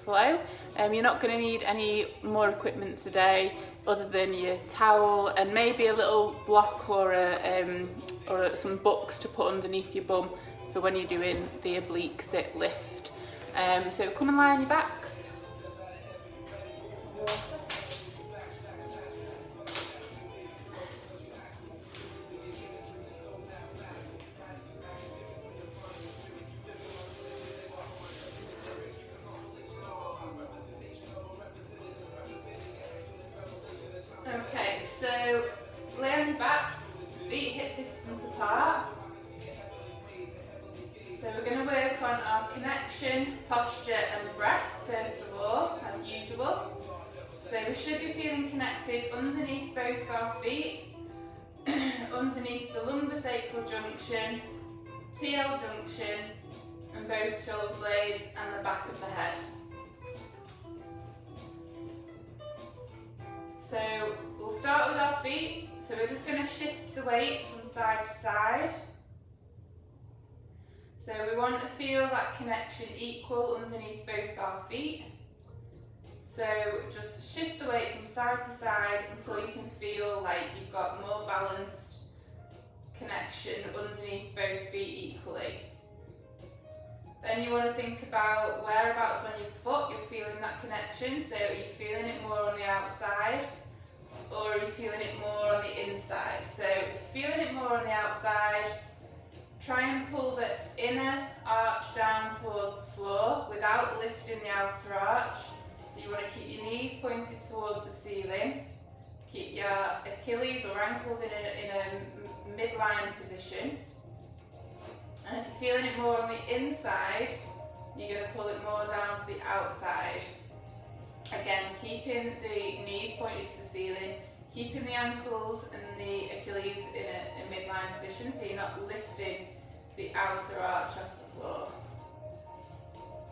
flow. You're not going to need any more equipment today other than your towel and maybe a little block or some books to put underneath your bum for when you're doing the oblique sit lift. So come and lie on your backs. Okay, so lay on your backs, feet hip distance apart. So we're going to work on our connection, posture and breath first of all, as usual. So we should be feeling connected underneath both our feet, underneath the lumbosacral junction, TL junction and both shoulder blades and the back of the head. So we'll start with our feet, so we're just going to shift the weight from side to side. So we want to feel that connection equal underneath both our feet. So just shift the weight from side to side until you can feel like you've got more balanced connection underneath both feet equally. Then you want to think about whereabouts on your foot you're feeling that connection. So are you feeling it more on the outside or are you feeling it more on the inside? So if you're feeling it more on the outside, try and pull the inner arch down towards the floor without lifting the outer arch. So you want to keep your knees pointed towards the ceiling. Keep your Achilles or ankles in a midline position. And if you're feeling it more on the inside, you're going to pull it more down to the outside. Again, keeping the knees pointed to the ceiling, keeping the ankles and the Achilles in a midline position so you're not lifting the outer arch off the floor.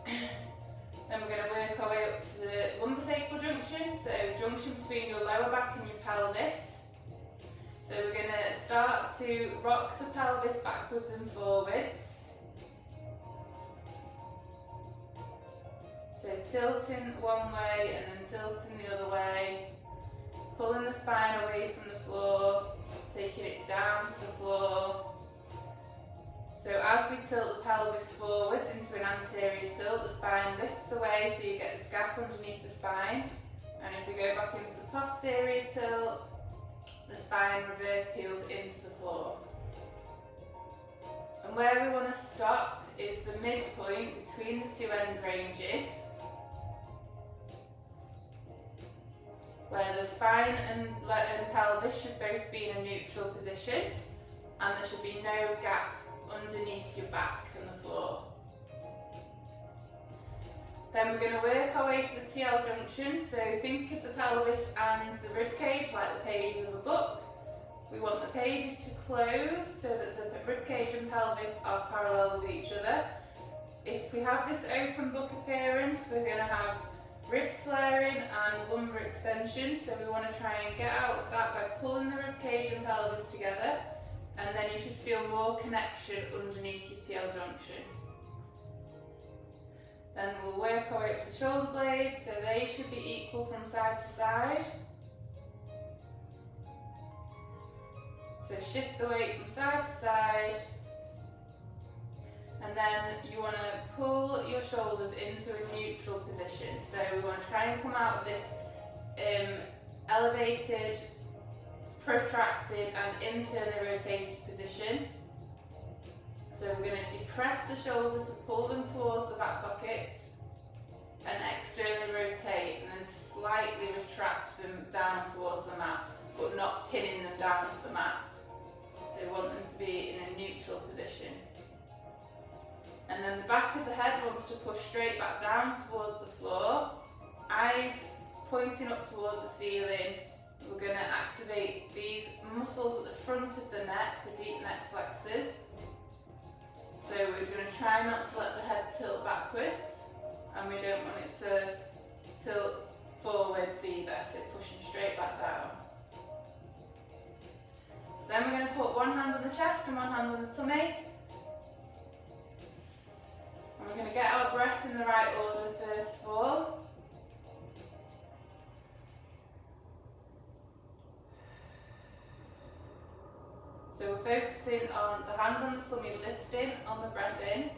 Then we're going to work our way up to the lumbosacral junction, so junction between your lower back and your pelvis. So we're going to start to rock the pelvis backwards and forwards. So tilting one way and then tilting the other way. Pulling the spine away from the floor, taking it down to the floor. So as we tilt the pelvis forwards into an anterior tilt, the spine lifts away so you get this gap underneath the spine. And if we go back into the posterior tilt, the spine reverse peels into the floor. And where we want to stop is the midpoint between the two end ranges, where the spine and pelvis should both be in a neutral position and there should be no gap underneath your back and the floor. Then we're going to work our way to the TL junction, so think of the pelvis and the rib cage like the pages of a book. We want the pages to close so that the rib cage and pelvis are parallel with each other. If we have this open book appearance, we're going to have rib flaring and lumbar extension, so we want to try and get out of that by pulling the rib cage and pelvis together, and then you should feel more connection underneath your TL junction. Then we'll work our way up to the shoulder blades, so they should be equal from side to side. So shift the weight from side to side, and then you want to pull your shoulders into a neutral position. So we want to try and come out of this elevated, protracted and internally rotated position. So we're going to depress the shoulders, pull them towards the back pockets and externally rotate, and then slightly retract them down towards the mat, but not pinning them down to the mat. So we want them to be in a neutral position. And then the back of the head wants to push straight back down towards the floor, eyes pointing up towards the ceiling. We're going to activate these muscles at the front of the neck, the deep neck flexors. So we're going to try not to let the head tilt backwards, and we don't want it to tilt forwards either, so pushing straight back down. So then we're going to put one hand on the chest and one hand on the tummy. And we're going to get our breath breath in the right order first of all. So we're focusing on the hand on the tummy lifting on the breath in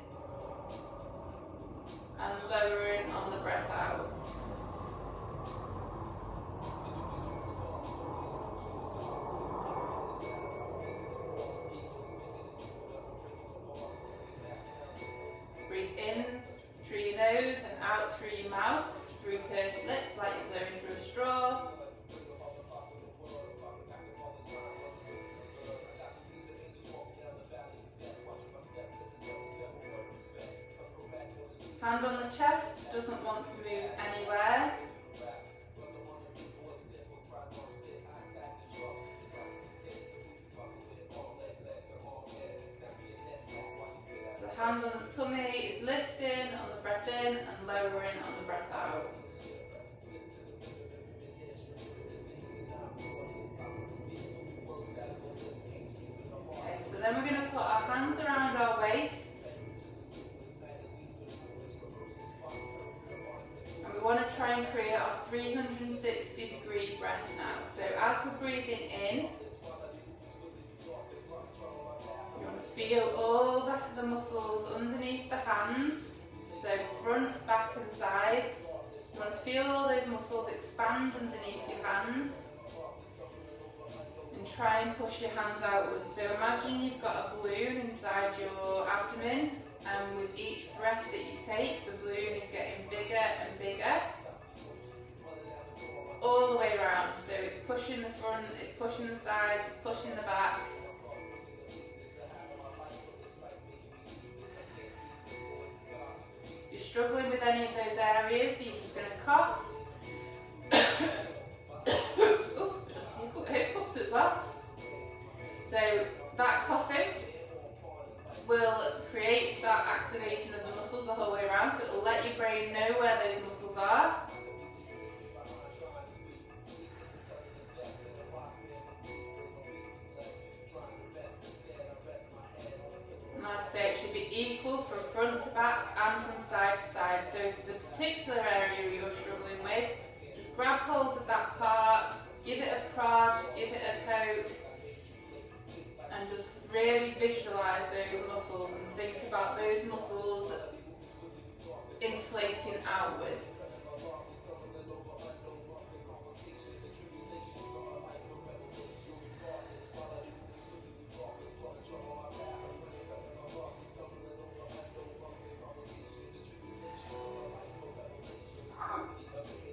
and lowering on the breath out. Breathe in through your nose and out through your mouth, through pursed lips like you're blowing through a straw. Hand on the chest, doesn't want to move anywhere. So hand on the tummy is lifting on the breath in and lowering on the breath out. Okay, so then we're going to put our hands around our waists. And we want to try and create our 360-degree breath now. So as we're breathing in, you want to feel all the muscles underneath the hands, so front, back and sides. You want to feel all those muscles expand underneath your hands and try and push your hands outwards. So imagine you've got a balloon inside your abdomen, and with each breath that you take, the balloon is getting bigger and bigger all the way around. So it's pushing the front, it's pushing the sides, it's pushing the back. If you're struggling with any of those areas, you're just going to cough. Oh, just hiccuped as well. So that coughing will create that activation of the muscles the whole way around, so it will let your brain know where those muscles are. And like I say, it should be equal from front to back and from side to side. So if there's a particular area you're struggling with, just grab hold of that part, give it a prod, give it a poke, and just really visualise those muscles and think about those muscles inflating outwards.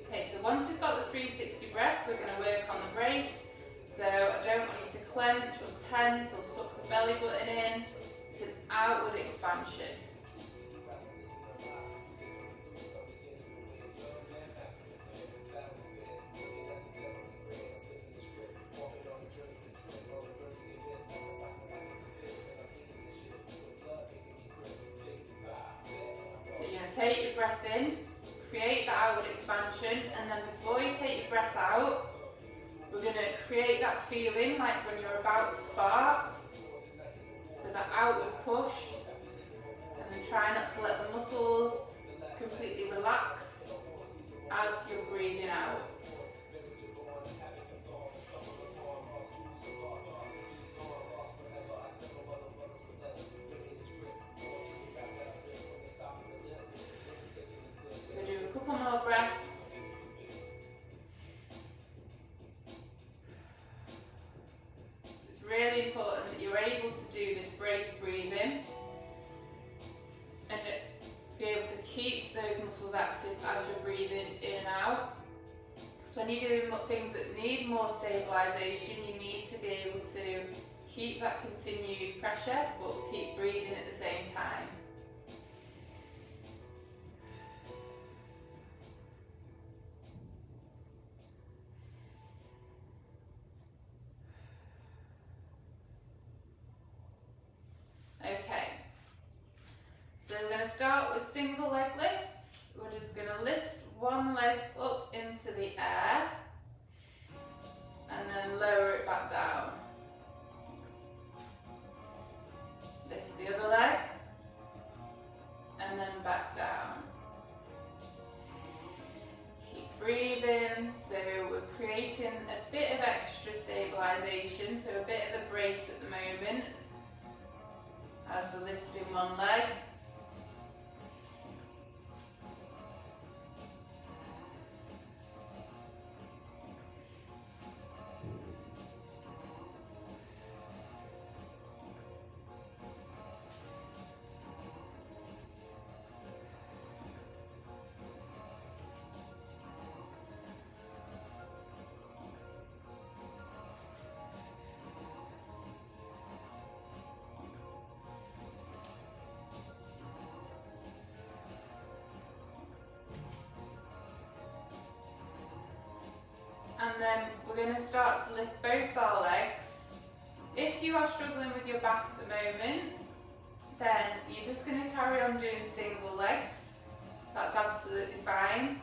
Okay, so once we've got the 360 breath, we're going to work on the brace. So I don't want you to clench or tense or suck the belly button in. It's an outward expansion. So you're going to take your breath in, create that outward expansion, and then before you take your breath out, we're going to create that feeling like when you're about to fart, so that outward push, and then try not to let the muscles completely relax as you're breathing out. So do a couple more breaths. Really important that you're able to do this brace breathing and be able to keep those muscles active as you're breathing in and out. So when you're doing things that need more stabilisation, you need to be able to keep that continued pressure but keep breathing at the same time. Okay, so we're going to start with single leg lifts. We're just going to lift one leg up into the air and then lower it back down. Lift the other leg and then back down. breathing, so we're creating a bit of extra stabilisation, so a bit of a brace at the moment as we're lifting one leg. And then we're going to start to lift both our legs. If you are struggling with your back at the moment, then you're just going to carry on doing single legs. That's absolutely fine.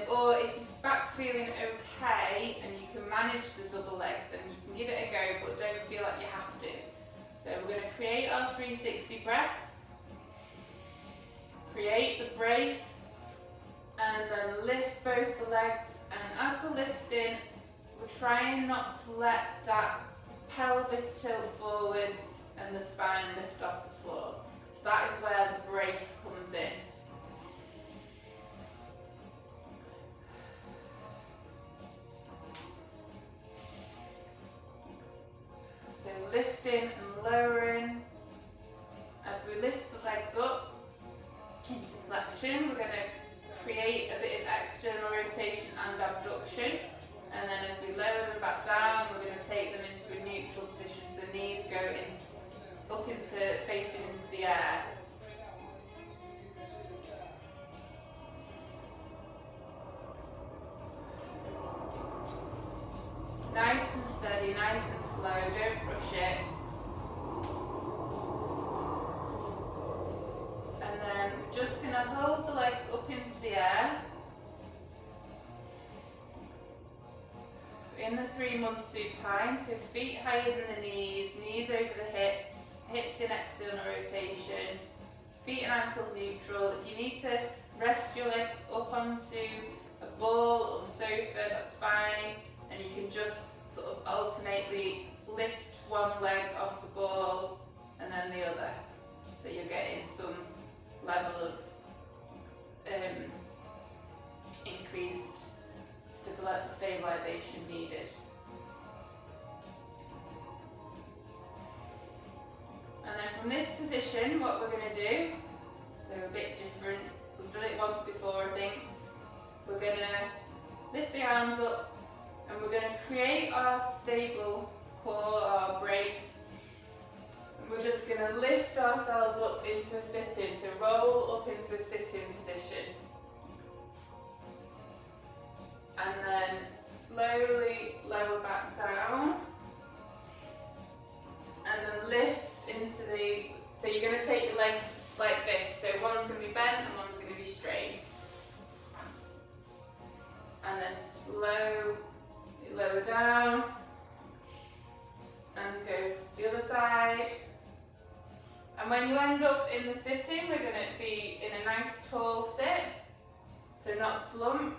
Or if your back's feeling okay and you can manage the double legs, then you can give it a go, but don't feel like you have to. So we're going to create our 360 breath, create the brace, and then lift both the legs. And as we're lifting, we're trying not to let that pelvis tilt forwards and the spine lift off the floor. So that is where the brace comes in. So lifting and lowering. As we lift the legs up into flexion, we're going to create a bit of external rotation and abduction, and then as we lower them back down, we're going to take them into a neutral position, so the knees go up into facing into the air. Nice and steady, nice and slow, don't rush it. And then we're just going to hold the legs up into the air. In the 3-month supine, so feet higher than the knees, knees over the hips, hips in external rotation, feet and ankles neutral. If you need to rest your legs up onto a ball or a sofa, that's fine. And you can just sort of alternately lift one leg off the ball and then the other. So you're getting some level of increased stabilisation needed. And then from this position, what we're going to do, so a bit different, we've done it once before I think, we're going to lift the arms up and we're going to create our stable core, our brace, and we're just going to lift ourselves up into a sit-in, so roll up into a sit-in position. And then slowly lower back down, and then lift into the, so you're going to take your legs like this, so one's going to be bent and one's going to be straight. And then slowly lower down, and go the other side. And when you end up in the sitting, we're going to be in a nice tall sit, so not slumped.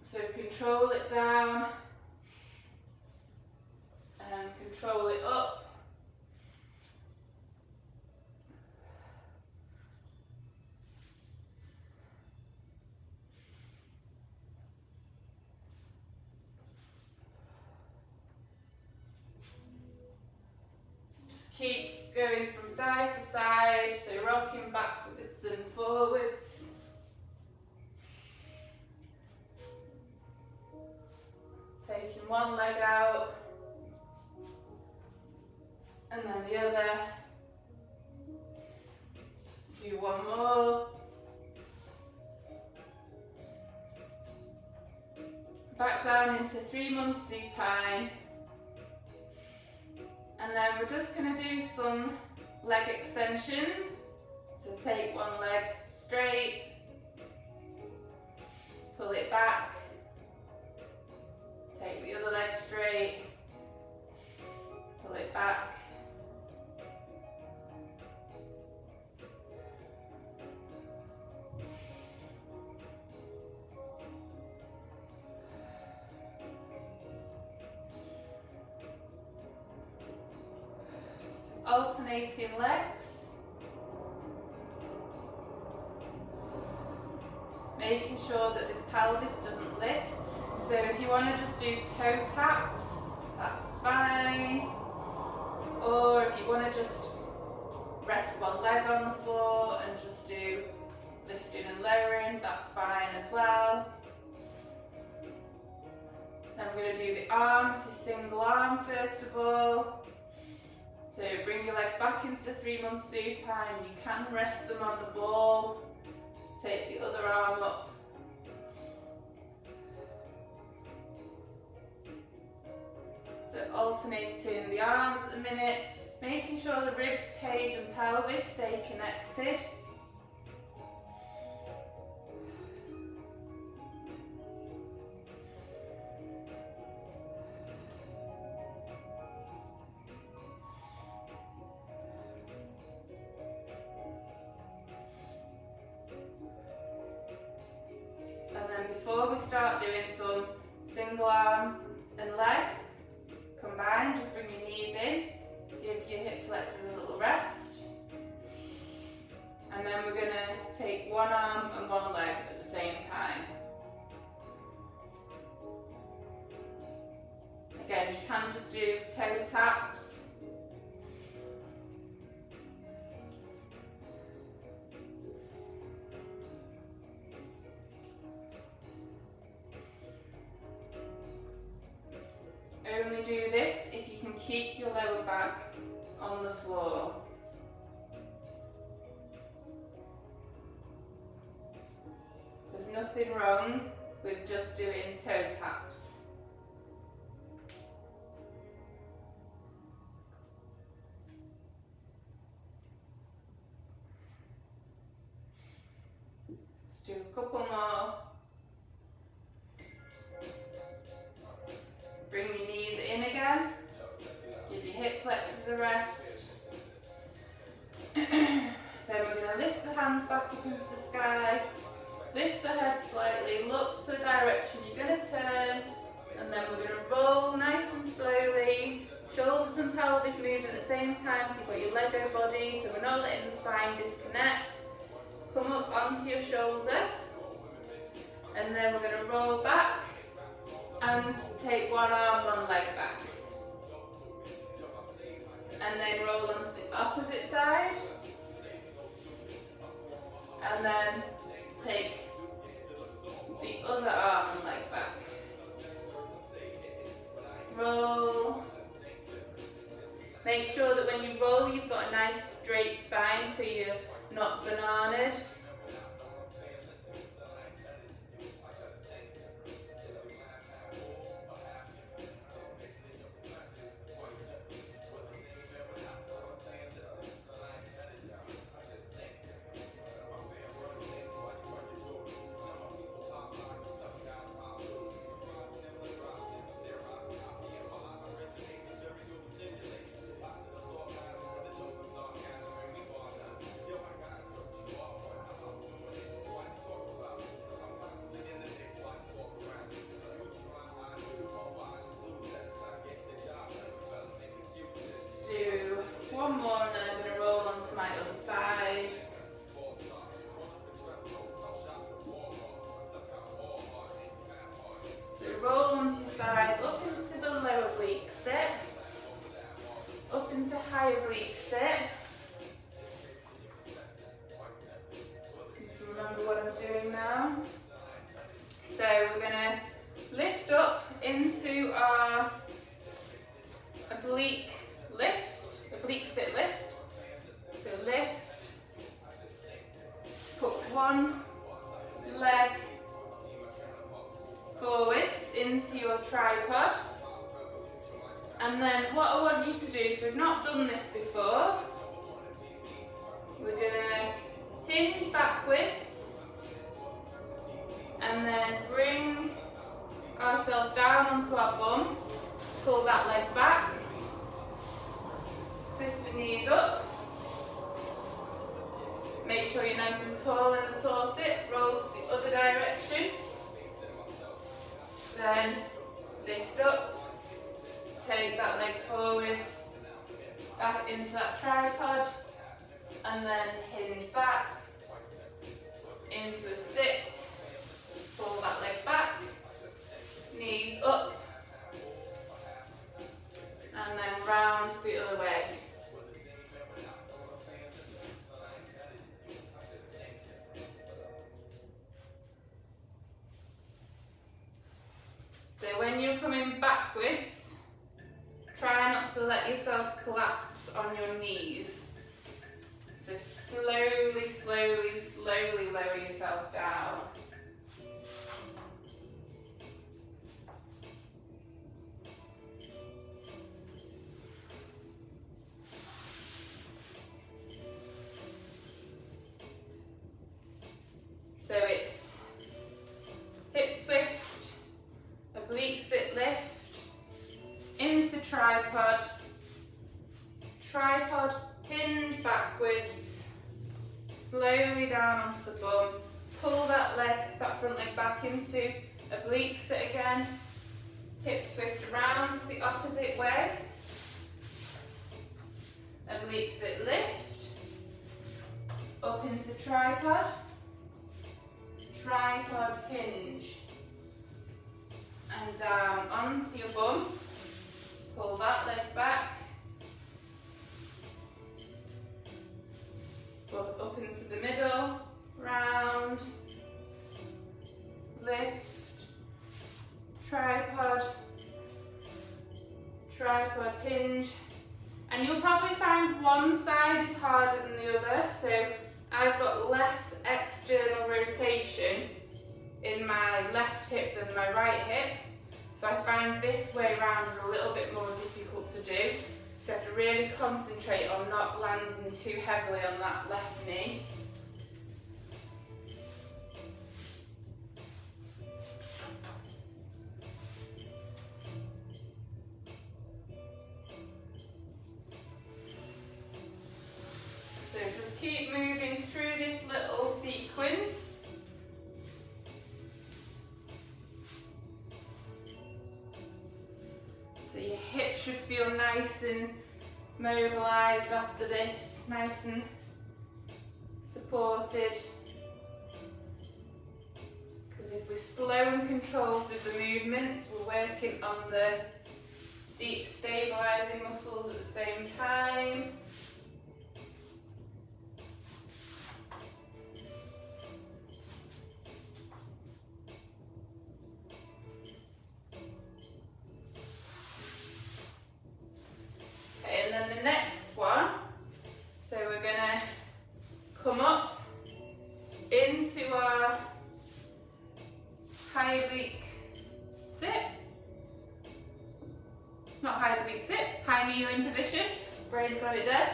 So control it down and control it up. Just keep going from side to side, so rocking backwards and forwards. Taking one leg out, and then the other. Do one more. Back down into 3-month supine. And then we're just going to do some leg extensions. So take one leg straight, pull it back. Take the other leg straight, pull it back, alternating legs. Making sure that this pelvis doesn't lift. So if you want to just do toe taps, that's fine. Or if you want to just rest one leg on the floor and just do lifting and lowering, that's fine as well. Then we're going to do the arms, so single arm first of all. So bring your legs back into the 3-month supine. You can rest them on the ball. Take the other arm up. So alternating the arms at the minute, making sure the rib cage and pelvis stay connected. Before we start doing some single arm and leg combined, just bring your knees in, give your hip flexors a little rest, and then we're going to take one arm and one leg at the same time. Again, you can just do toe taps. Only do this if you can keep your lower back on the floor. There's nothing wrong with just doing toe taps. Let's do a couple more. Bring your knees in again, give your hip flexors a rest. Then we're going to lift the hands back up into the sky, lift the head slightly, look to the direction you're going to turn, and then we're going to roll nice and slowly, shoulders and pelvis moving at the same time, so you've got your Lego body, so we're not letting the spine disconnect. Come up onto your shoulder, and then we're going to roll back, and take one arm, one leg back. And then roll onto the opposite side. And then take the other arm and leg back. Roll. Make sure that when you roll, you've got a nice straight spine so you're not bananaed. One more and then I'm going to roll onto my other side. So roll onto your side, up into the lower oblique sit, up into high oblique sit. Just need to remember what I'm doing now. So we're going to lift up into our oblique lift. Oblique sit lift. So lift, put one leg forwards into your tripod, and then what I want you to do, so we've not done this before, we're going to hinge backwards and then bring ourselves down onto our bum, pull that leg back, twist the knees up, make sure you're nice and tall in the tall sit, roll to the other direction, then lift up, take that leg forwards back into that tripod, and then hinge back into a sit, pull that leg back, knees up, and then round the other way. So when you're coming backwards, try not to let yourself collapse on your knees. So slowly, slowly, slowly lower yourself down. So it's hip twist, oblique sit lift, into tripod, tripod, hinge backwards, slowly down onto the bum, pull that front leg back into oblique sit again, hip twist around to the opposite way, oblique sit lift, up into tripod, tripod hinge, and down onto your bum, pull that leg back, up into the middle, round, lift, tripod, tripod hinge, and you'll probably find one side is harder than the other, so I've got less external rotation in my left hip than my right hip, so I find this way round is a little bit more difficult to do. So you have to really concentrate on not landing too heavily on that left knee. So just keep moving through this little sequence. So your hip should feel nice and mobilised after this, nice and supported. Because if we're slow and controlled with the movements, we're working on the deep stabilising muscles at the same time. The next one, so we're going to come up into our high oblique sit, not high oblique sit, high kneeling position, brain's got it dead,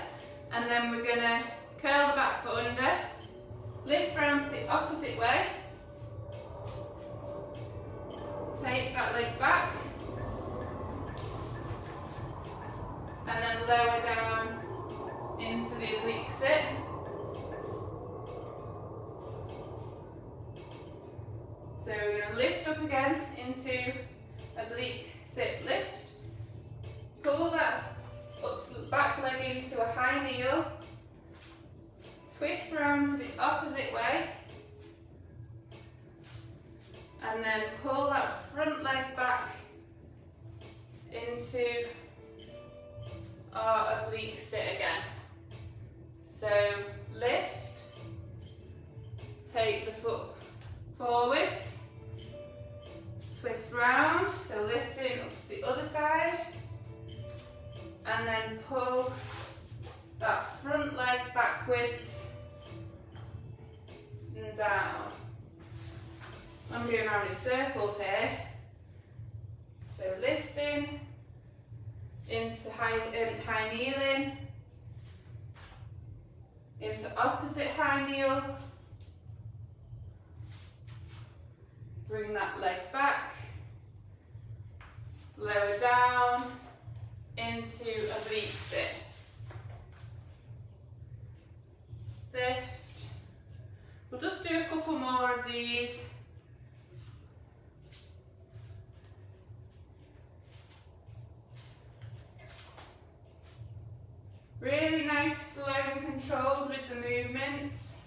and then we're going to curl the back foot under, lift round to the opposite way, take that leg back, and then lower down into the oblique sit. So we're going to lift up again into oblique sit lift. Pull that back leg into a high kneel. Twist around to the opposite way. And then pull that front leg back into our oblique sit again. So lift, take the foot forwards, twist round, so lifting up to the other side, and then pull that front leg backwards and down. I'm going around in circles here. So lifting, into high kneeling, into opposite high kneel, bring that leg back, lower down, into oblique sit, lift. We'll just do a couple more of these. Really nice, slow and controlled with the movements.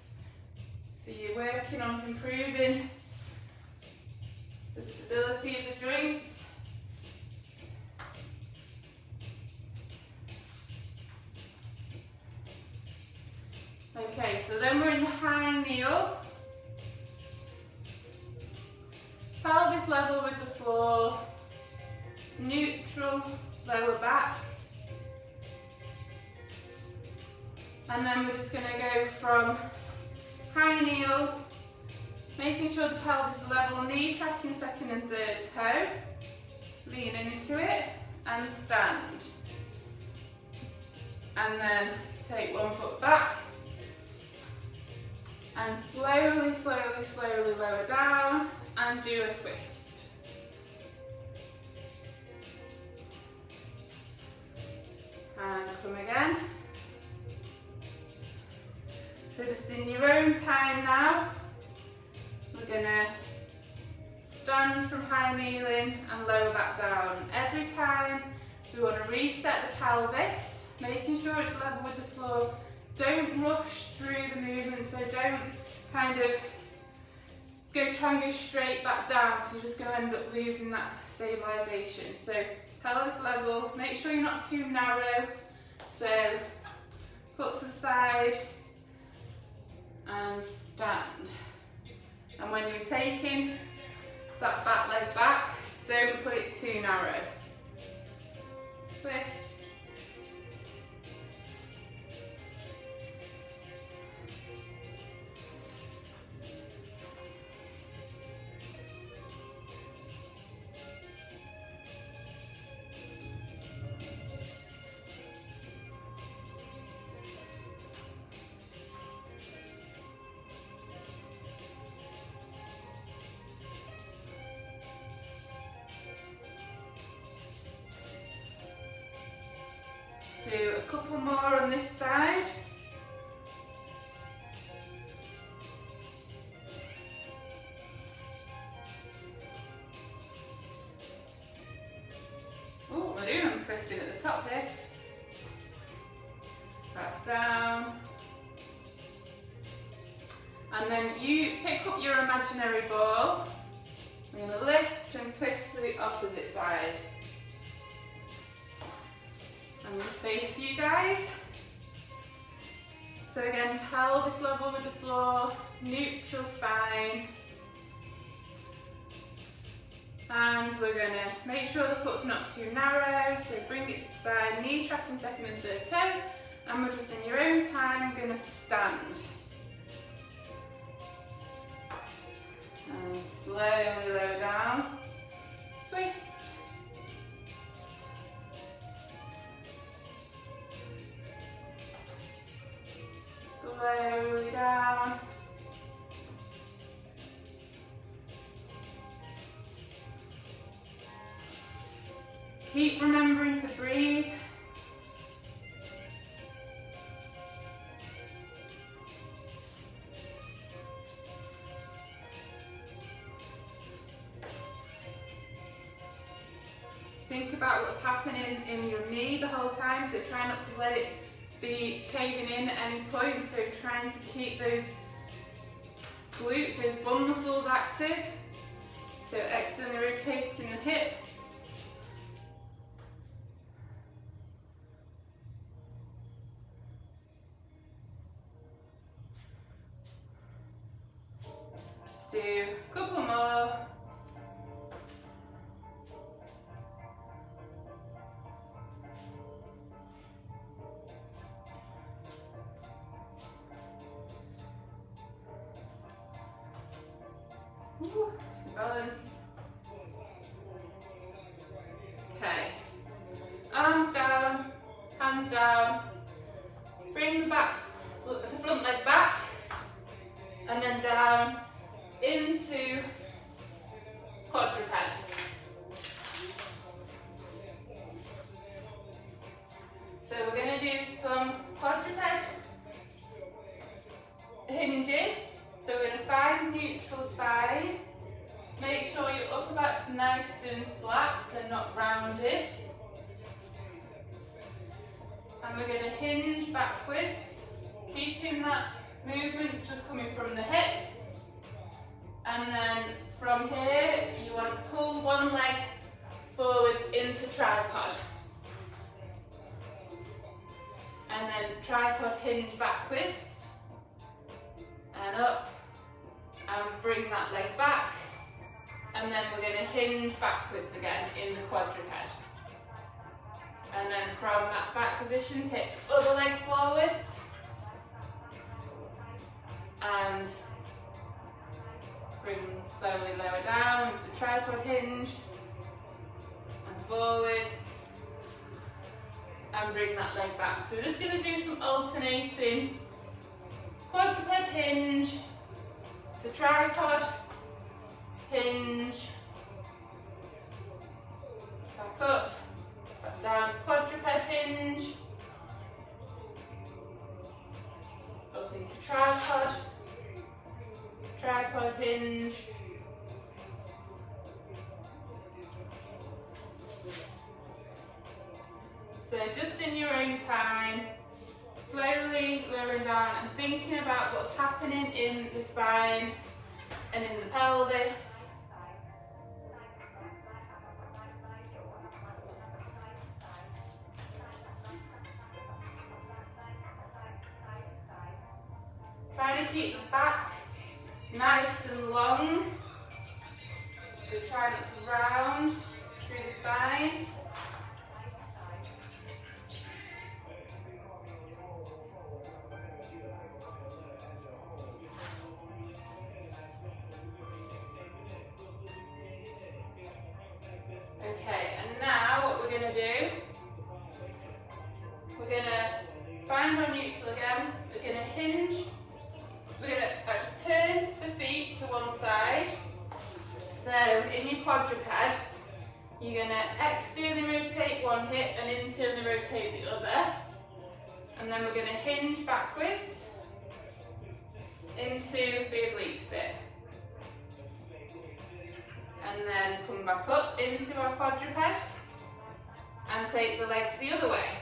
So you're working on improving the stability of the joints. Okay, so then we're in the high kneel. Pelvis level with the floor, neutral lower back. And then we're just going to go from high kneel, making sure the pelvis is level, knee tracking second and third toe, lean into it and stand. And then take one foot back and slowly, slowly, slowly lower down and do a twist. And come again. So just in your own time now, we're going to stand from high kneeling and lower back down. Every time we want to reset the pelvis, making sure it's level with the floor. Don't rush through the movement, so don't kind of try and go straight back down, so you're just going to end up losing that stabilisation. So pelvis level, make sure you're not too narrow, so foot to the side and stand. And when you're taking that back leg back, don't put it too narrow. Twist. Do a couple more on this side. Oh, we're doing them twisting at the top here. Back down. And then you pick up your imaginary ball. We're going to lift and twist to the opposite side. I'm going to face you guys. So again, pelvis level with the floor, neutral spine. And we're going to make sure the foot's not too narrow, so bring it to the side, knee tracking second and third toe. And we're just in your own time going to stand. And slowly lower down, twist. Slowly down. Keep remembering to breathe. Think about what's happening in your knee the whole time, so try not to let it be caving in at any point, so trying to keep those glutes, those bum muscles active, so externally rotating the hip. Just do a couple more. Ooh, balance. Okay. Arms down, hands down. Bring the front leg back, and then down into quadruped. So we're going to do some quadruped hinging. So we're going to find neutral spine. Make sure your upper back's nice and flat and not rounded. And we're going to hinge backwards, keeping that movement just coming from the hip. And then from here, you want to pull one leg forwards into tripod. And then tripod hinge backwards. And up. And bring that leg back. And then we're going to hinge backwards again in the quadruped. And then from that back position, take the other leg forwards. And bring slowly lower down as the tripod hinge. And forwards. And bring that leg back. So we're just going to do some alternating quadruped hinge to tripod, hinge, back up, back down to quadruped hinge, up into tripod, tripod hinge, so just in your own time, slowly lowering down and thinking about what's happening in the spine and in the pelvis. Trying to keep the back nice and long, so try not to round through the spine. Okay, and now what we're going to do, we're going to find our neutral again, we're going to hinge, we're going to actually turn the feet to one side. So in your quadruped, you're going to externally rotate one hip and internally rotate the other. And then we're going to hinge backwards into the oblique sit. And then come back up into our quadruped and take the legs the other way.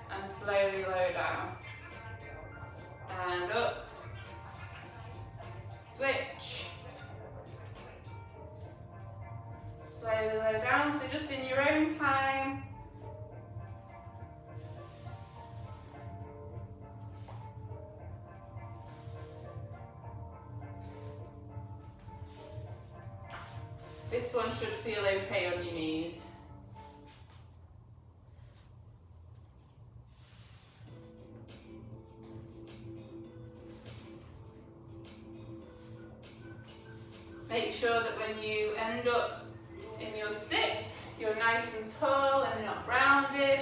And slowly lower down. And up. Switch. Slowly lower down, so just in your own time. This one should feel okay on your knees. Make sure that when you end up in your sit, you're nice and tall and not rounded.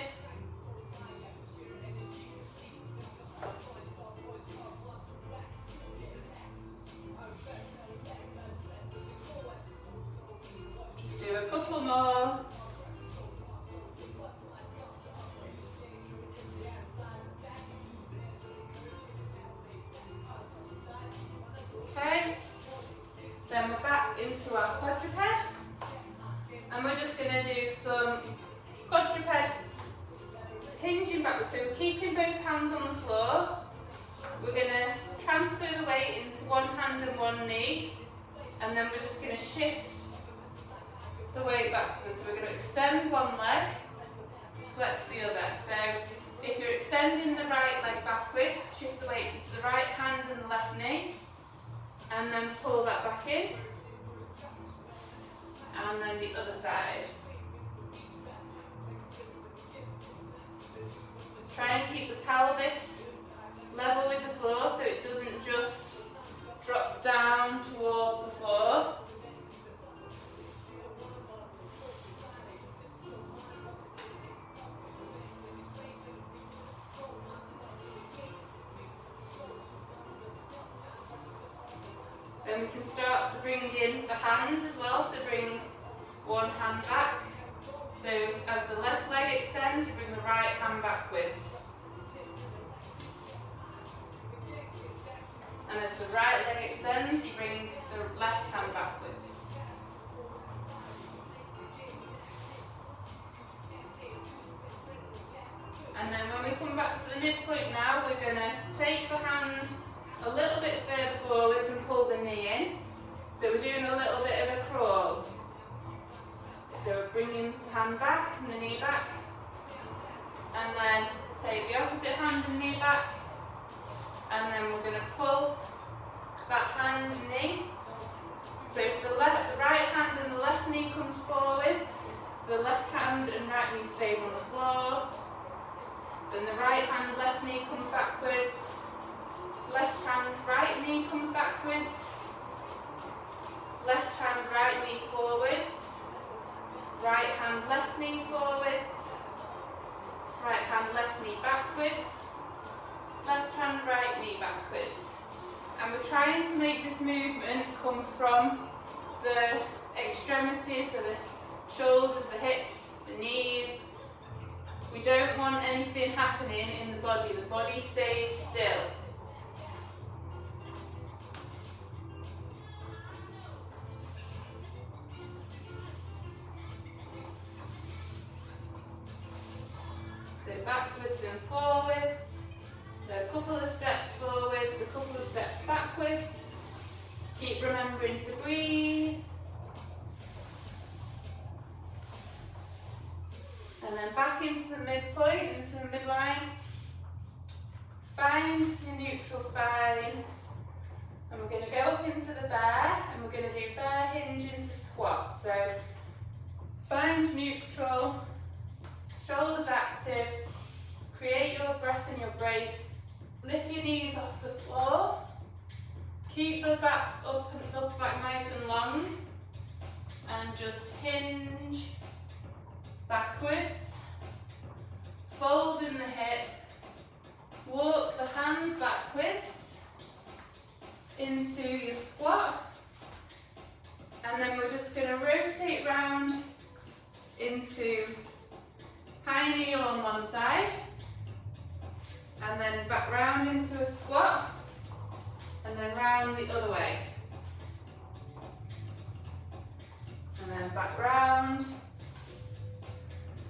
Do a couple more. Okay, then we're back into our quadruped, and we're just going to do some quadruped hinging backwards. So we're keeping both hands on the floor. We're going to transfer the weight into one hand and one knee, and then we're just going to shift the weight backwards. So we're going to extend one leg, flex the other. So if you're extending the right leg backwards, shift the weight into the right hand and the left knee, and then pull that back in, and then the other side. Try and keep the pelvis level with the floor so it doesn't just drop down towards the floor. Then we can start to bring in the hands as well, so bring one hand back. So as the left leg extends, you bring the right hand backwards. And as the right leg extends, you bring the left hand backwards. And then when we come back to the midpoint now, we're going to take the hand a little bit further forwards and pull the knee in. So we're doing a little bit of a crawl. So we're bringing the hand back and the knee back. And then take the opposite hand and knee back. And then we're going to pull that hand and knee. So if the right hand and the left knee comes forwards, the left hand and right knee stays on the floor. Then the right hand, left knee comes backwards. Left hand, right knee comes backwards. Left hand, right knee forwards. Right hand, left knee forwards. Right hand, left knee backwards. Left hand, right knee backwards. And we're trying to make this movement come from the extremities, so the shoulders, the hips, the knees. We don't want anything happening in the body stays still. So backwards and forwards. So a couple of steps forwards, a couple of steps backwards. Keep remembering to breathe. And then back into the midpoint, into the midline. Find your neutral spine. And we're going to go up into the bear, and we're going to do bear hinge into squat. So find neutral, shoulders active, create your breath and your brace. Lift your knees off the floor. Keep the back up and up, back nice and long. And just hinge backwards. Fold in the hip. Walk the hands backwards into your squat. And then we're just going to rotate round into high knee on one side. And then back round into a squat, and then round the other way. And then back round,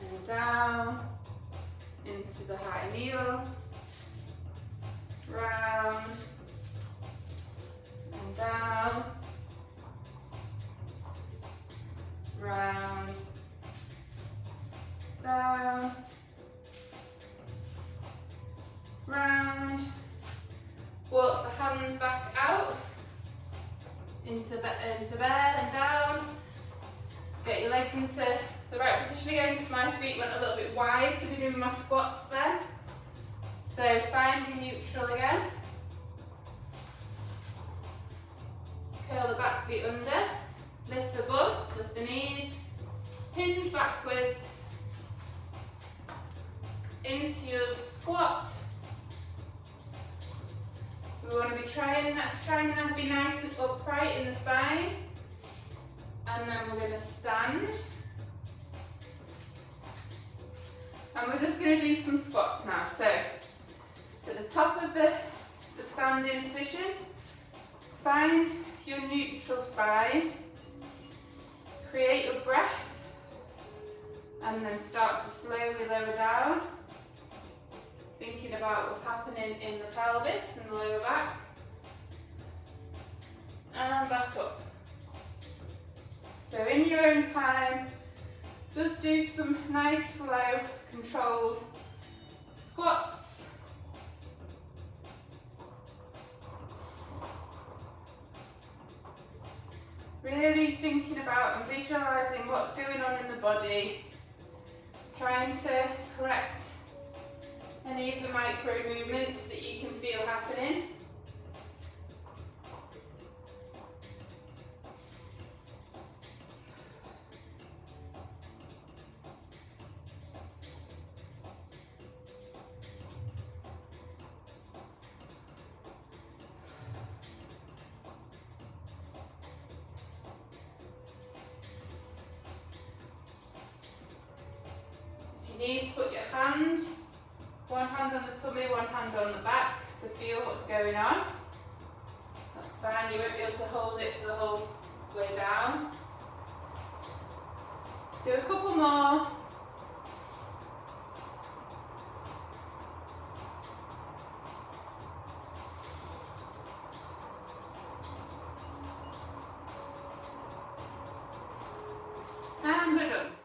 and down, into the high kneel, round, and down, round, down, round. Walk the hands back out into bear and down. Get your legs into the right position again, because my feet went a little bit wide to be doing my squats then. So find your neutral again. Curl the back feet under. Lift the butt, lift the knees. Hinge backwards into your squat. We want to be trying to be nice and upright in the spine. And then we're going to stand. And we're just going to do some squats now. So, at the top of the standing position, find your neutral spine. Create your breath. And then start to slowly lower down. Thinking about what's happening in the pelvis and the lower back. And back up. So in your own time, just do some nice, slow, controlled squats. Really thinking about and visualising what's going on in the body. Trying to correct any of the micro movements that you can feel happening. If you need to put your one hand on the tummy, one hand on the back to feel what's going on. That's fine, you won't be able to hold it the whole way down. Just do a couple more. And we're done.